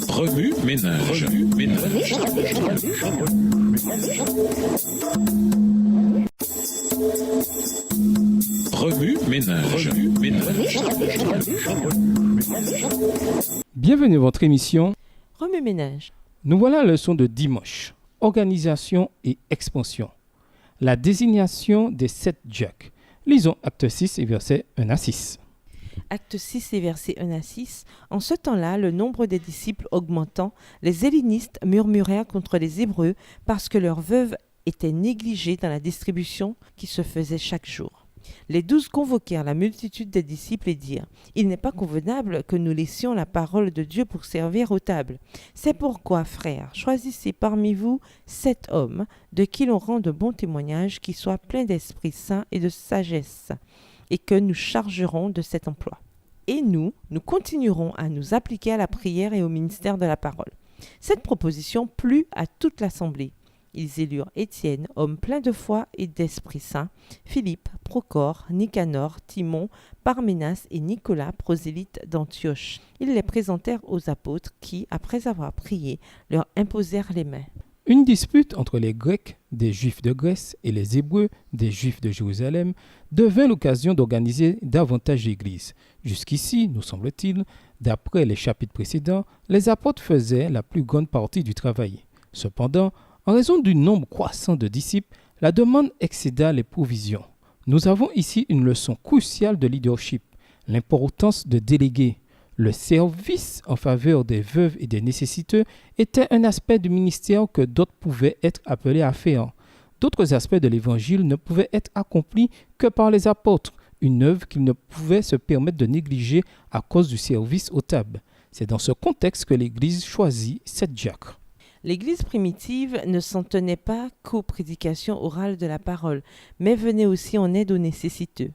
Remue ménage. Remue ménage. Bienvenue à votre émission Remue ménage. Nous voilà à la leçon de dimanche. Organisation et expansion. La désignation des 7 diacres. Lisons acte 6 et versets 1 à 6. Acte 6 et versets 1 à 6. En ce temps-là, le nombre des disciples augmentant, les hellénistes murmurèrent contre les Hébreux parce que leurs veuves étaient négligées dans la distribution qui se faisait chaque jour. Les 12 convoquèrent la multitude des disciples et dirent : « Il n'est pas convenable que nous laissions la parole de Dieu pour servir aux tables. C'est pourquoi, frères, choisissez parmi vous 7 hommes de qui l'on rend de bons témoignages, qui soient pleins d'Esprit Saint et de sagesse, et que nous chargerons de cet emploi. Et nous continuerons à nous appliquer à la prière et au ministère de la parole. » Cette proposition plut à toute l'assemblée. Ils élurent Étienne, homme plein de foi et d'Esprit Saint, Philippe, Procore, Nicanor, Timon, Parménas et Nicolas, prosélytes d'Antioche. Ils les présentèrent aux apôtres qui, après avoir prié, leur imposèrent les mains. Une dispute entre les Grecs, des Juifs de Grèce, et les Hébreux, des Juifs de Jérusalem, devint l'occasion d'organiser davantage l'Église. Jusqu'ici, nous semble-t-il, d'après les chapitres précédents, les apôtres faisaient la plus grande partie du travail. Cependant, en raison du nombre croissant de disciples, la demande excéda les provisions. Nous avons ici une leçon cruciale de leadership, l'importance de déléguer. Le service en faveur des veuves et des nécessiteux était un aspect du ministère que d'autres pouvaient être appelés à faire. D'autres aspects de l'évangile ne pouvaient être accomplis que par les apôtres, une œuvre qu'ils ne pouvaient se permettre de négliger à cause du service aux tables. C'est dans ce contexte que l'Église choisit 7 diacres. L'Église primitive ne s'en tenait pas qu'aux prédications orales de la parole, mais venait aussi en aide aux nécessiteux.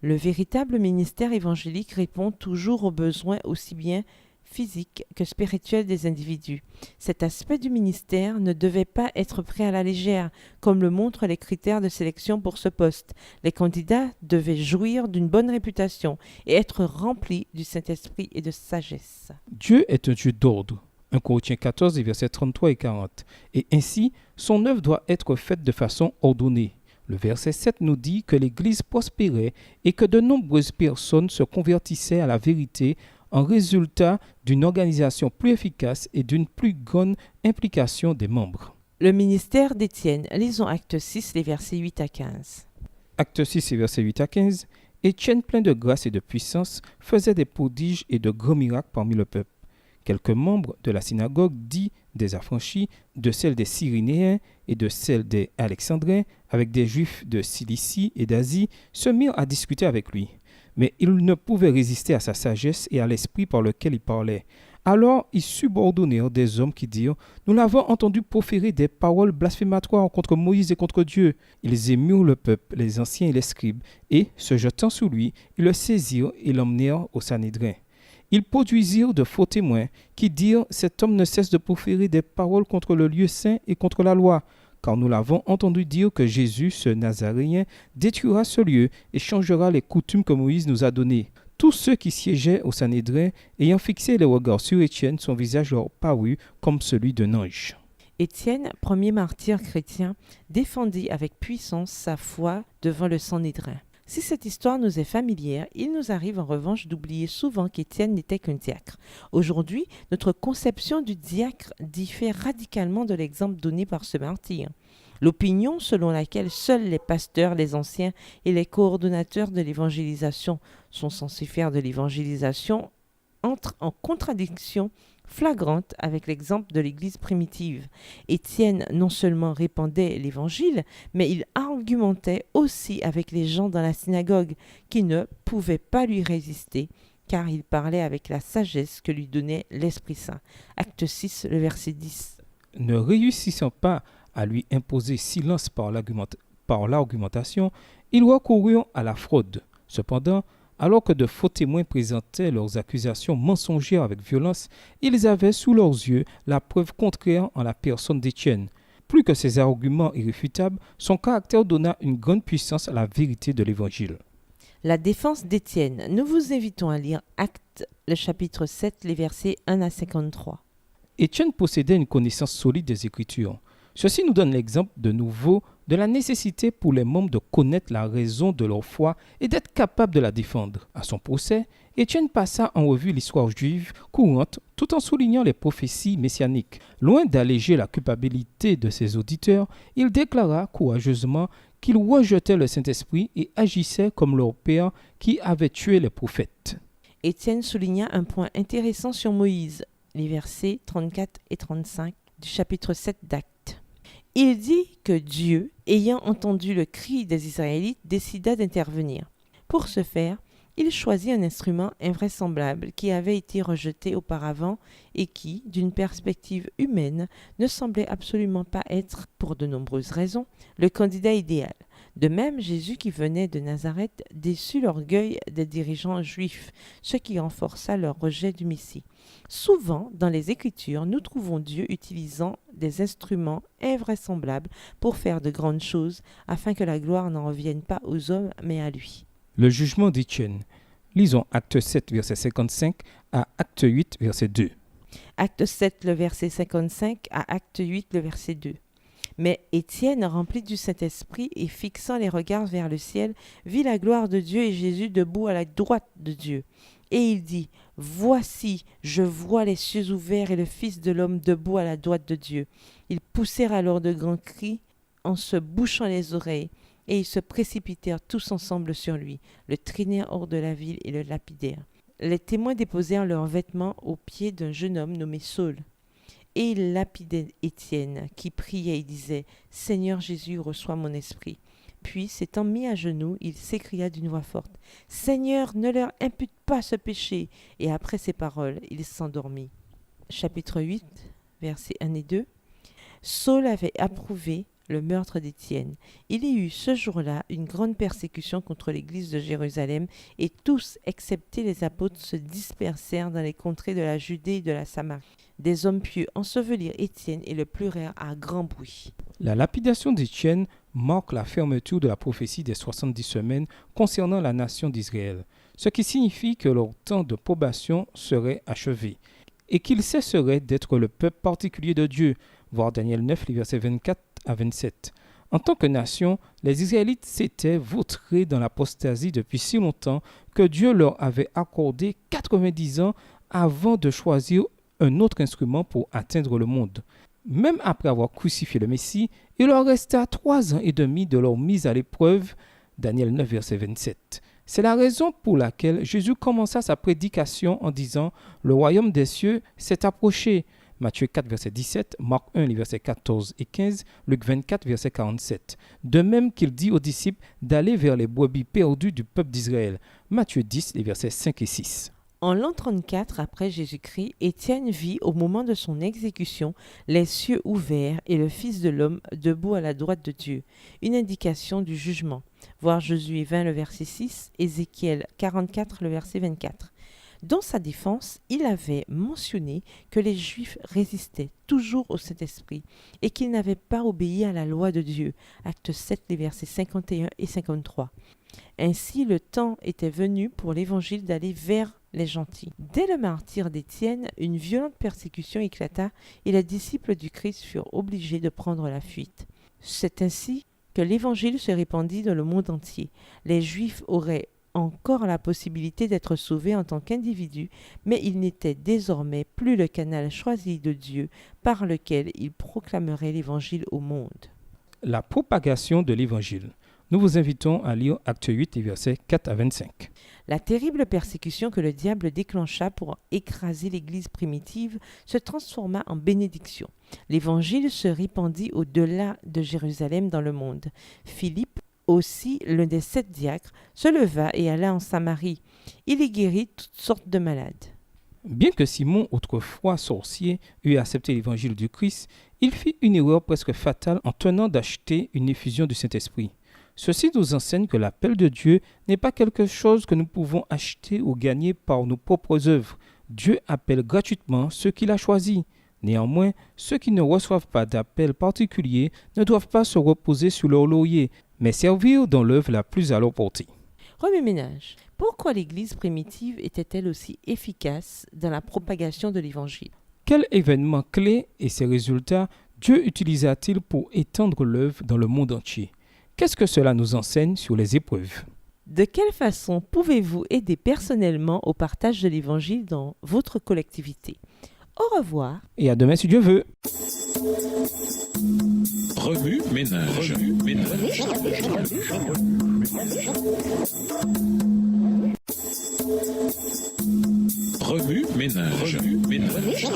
Le véritable ministère évangélique répond toujours aux besoins aussi bien physiques que spirituels des individus. Cet aspect du ministère ne devait pas être pris à la légère, comme le montrent les critères de sélection pour ce poste. Les candidats devaient jouir d'une bonne réputation et être remplis du Saint-Esprit et de sagesse. Dieu est un Dieu d'ordre. 1 Corinthiens 14, versets 33 et 40. Et ainsi, son œuvre doit être faite de façon ordonnée. Le verset 7 nous dit que l'Église prospérait et que de nombreuses personnes se convertissaient à la vérité en résultat d'une organisation plus efficace et d'une plus grande implication des membres. Le ministère d'Étienne, lisons acte 6, les versets 8 à 15. Acte 6, versets 8 à 15. Étienne, plein de grâce et de puissance, faisait des prodiges et de grands miracles parmi le peuple. Quelques membres de la synagogue dits des affranchis, de celle des Cyrénéens et de celle des Alexandrins, avec des Juifs de Cilicie et d'Asie, se mirent à discuter avec lui. Mais ils ne pouvaient résister à sa sagesse et à l'esprit par lequel il parlait. Alors ils subordonnèrent des hommes qui dirent : « Nous l'avons entendu proférer des paroles blasphématoires contre Moïse et contre Dieu. » Ils émurent le peuple, les anciens et les scribes, et, se jetant sous lui, ils le saisirent et l'emmenèrent au Sanhédrin. Ils produisirent de faux témoins qui dirent : « Cet homme ne cesse de proférer des paroles contre le lieu saint et contre la loi, car nous l'avons entendu dire que Jésus, ce Nazaréen, détruira ce lieu et changera les coutumes que Moïse nous a données. » Tous ceux qui siégeaient au Sanhédrin, ayant fixé les regards sur Étienne, son visage leur parut comme celui d'un ange. Étienne, premier martyr chrétien, défendit avec puissance sa foi devant le Sanhédrin. Si cette histoire nous est familière, il nous arrive en revanche d'oublier souvent qu'Étienne n'était qu'un diacre. Aujourd'hui, notre conception du diacre diffère radicalement de l'exemple donné par ce martyr. L'opinion selon laquelle seuls les pasteurs, les anciens et les coordonnateurs de l'évangélisation sont censés faire de l'évangélisation entre en contradiction flagrante avec l'exemple de l'Église primitive. Étienne non seulement répandait l'Évangile, mais il argumentait aussi avec les gens dans la synagogue qui ne pouvaient pas lui résister, car il parlait avec la sagesse que lui donnait l'Esprit Saint. Acte 6, le verset 10. Ne réussissant pas à lui imposer silence par l'argumentation, ils recoururent à la fraude. Cependant, alors que de faux témoins présentaient leurs accusations mensongères avec violence, ils avaient sous leurs yeux la preuve contraire en la personne d'Étienne. Plus que ces arguments irréfutables, son caractère donna une grande puissance à la vérité de l'Évangile. La défense d'Étienne. Nous vous invitons à lire Actes, le chapitre 7, les versets 1 à 53. Étienne possédait une connaissance solide des Écritures. Ceci nous donne l'exemple de nouveau de la nécessité pour les membres de connaître la raison de leur foi et d'être capables de la défendre. À son procès, Étienne passa en revue l'histoire juive courante tout en soulignant les prophéties messianiques. Loin d'alléger la culpabilité de ses auditeurs, il déclara courageusement qu'il rejetait le Saint-Esprit et agissait comme leur père qui avait tué les prophètes. Étienne souligna un point intéressant sur Moïse, les versets 34 et 35 du chapitre 7 d'Actes. Il dit que Dieu, ayant entendu le cri des Israélites, décida d'intervenir. Pour ce faire, il choisit un instrument invraisemblable qui avait été rejeté auparavant et qui, d'une perspective humaine, ne semblait absolument pas être, pour de nombreuses raisons, le candidat idéal. De même, Jésus qui venait de Nazareth déçut l'orgueil des dirigeants juifs, ce qui renforça leur rejet du Messie. Souvent, dans les Écritures, nous trouvons Dieu utilisant des instruments invraisemblables pour faire de grandes choses, afin que la gloire n'en revienne pas aux hommes, mais à lui. Le jugement d'Étienne. Lisons Acte 7, verset 55 à Acte 8, verset 2. Acte 7, le verset 55 à Acte 8, le verset 2. Mais Étienne, rempli du Saint-Esprit et fixant les regards vers le ciel, vit la gloire de Dieu et Jésus debout à la droite de Dieu. Et il dit, « Voici, je vois les cieux ouverts et le Fils de l'homme debout à la droite de Dieu. » Ils poussèrent alors de grands cris en se bouchant les oreilles, et ils se précipitèrent tous ensemble sur lui, le traînèrent hors de la ville et le lapidèrent. Les témoins déposèrent leurs vêtements aux pieds d'un jeune homme nommé Saul. Et il lapidait Étienne, qui priait et disait « Seigneur Jésus, reçois mon esprit. » Puis, s'étant mis à genoux, il s'écria d'une voix forte « Seigneur, ne leur impute pas ce péché !» Et après ces paroles, il s'endormit. Chapitre 8, versets 1 et 2. Saul avait approuvé le meurtre d'Étienne. Il y eut ce jour-là une grande persécution contre l'église de Jérusalem, et tous, excepté les apôtres, se dispersèrent dans les contrées de la Judée et de la Samarie. Des hommes pieux ensevelirent Étienne et le pleurèrent à grand bruit. La lapidation d'Étienne marque la fermeture de la prophétie des 70 semaines concernant la nation d'Israël, ce qui signifie que leur temps de probation serait achevé et qu'ils cesseraient d'être le peuple particulier de Dieu, voir Daniel 9, les versets 24 à 27. En tant que nation, les Israélites s'étaient vautrés dans l'apostasie depuis si longtemps que Dieu leur avait accordé 90 ans avant de choisir un autre instrument pour atteindre le monde. Même après avoir crucifié le Messie, il leur resta 3 ans et demi de leur mise à l'épreuve, Daniel 9, verset 27. C'est la raison pour laquelle Jésus commença sa prédication en disant « Le royaume des cieux s'est approché ». Matthieu 4, verset 17, Marc 1, les versets 14 et 15, Luc 24, verset 47. De même qu'il dit aux disciples d'aller vers les brebis perdues du peuple d'Israël. Matthieu 10, les versets 5 et 6. En l'an 34 après Jésus-Christ, Étienne vit au moment de son exécution les cieux ouverts et le Fils de l'homme debout à la droite de Dieu, une indication du jugement. Voir Josué 20, le verset 6, Ézéchiel 44, le verset 24. Dans sa défense, il avait mentionné que les Juifs résistaient toujours au Saint-Esprit et qu'ils n'avaient pas obéi à la loi de Dieu. Acte 7, les versets 51 et 53. Ainsi, le temps était venu pour l'Évangile d'aller vers les gentils. Dès le martyre d'Étienne, une violente persécution éclata et les disciples du Christ furent obligés de prendre la fuite. C'est ainsi que l'Évangile se répandit dans le monde entier. Les Juifs auraient encore la possibilité d'être sauvés en tant qu'individus, mais ils n'étaient désormais plus le canal choisi de Dieu par lequel ils proclameraient l'Évangile au monde. La propagation de l'Évangile. Nous vous invitons à lire Acte 8, versets 4 à 25. La terrible persécution que le diable déclencha pour écraser l'Église primitive se transforma en bénédiction. L'Évangile se répandit au-delà de Jérusalem dans le monde. Philippe, aussi l'un des 7 diacres, se leva et alla en Samarie. Il y guérit toutes sortes de malades. Bien que Simon, autrefois sorcier, eût accepté l'évangile du Christ, il fit une erreur presque fatale en tenant d'acheter une effusion du Saint-Esprit. Ceci nous enseigne que l'appel de Dieu n'est pas quelque chose que nous pouvons acheter ou gagner par nos propres œuvres. Dieu appelle gratuitement ceux qu'il a choisis. Néanmoins, ceux qui ne reçoivent pas d'appel particulier ne doivent pas se reposer sur leur laurier, mais servir dans l'œuvre la plus à leur portée. Remue-ménage. Pourquoi l'Église primitive était-elle aussi efficace dans la propagation de l'Évangile? Quel événement clé et ses résultats Dieu utilisa-t-il pour étendre l'œuvre dans le monde entier? Qu'est-ce que cela nous enseigne sur les épreuves? De quelle façon pouvez-vous aider personnellement au partage de l'Évangile dans votre collectivité? Au revoir. Et à demain si Dieu veut. Remue-ménage. Remue-ménage.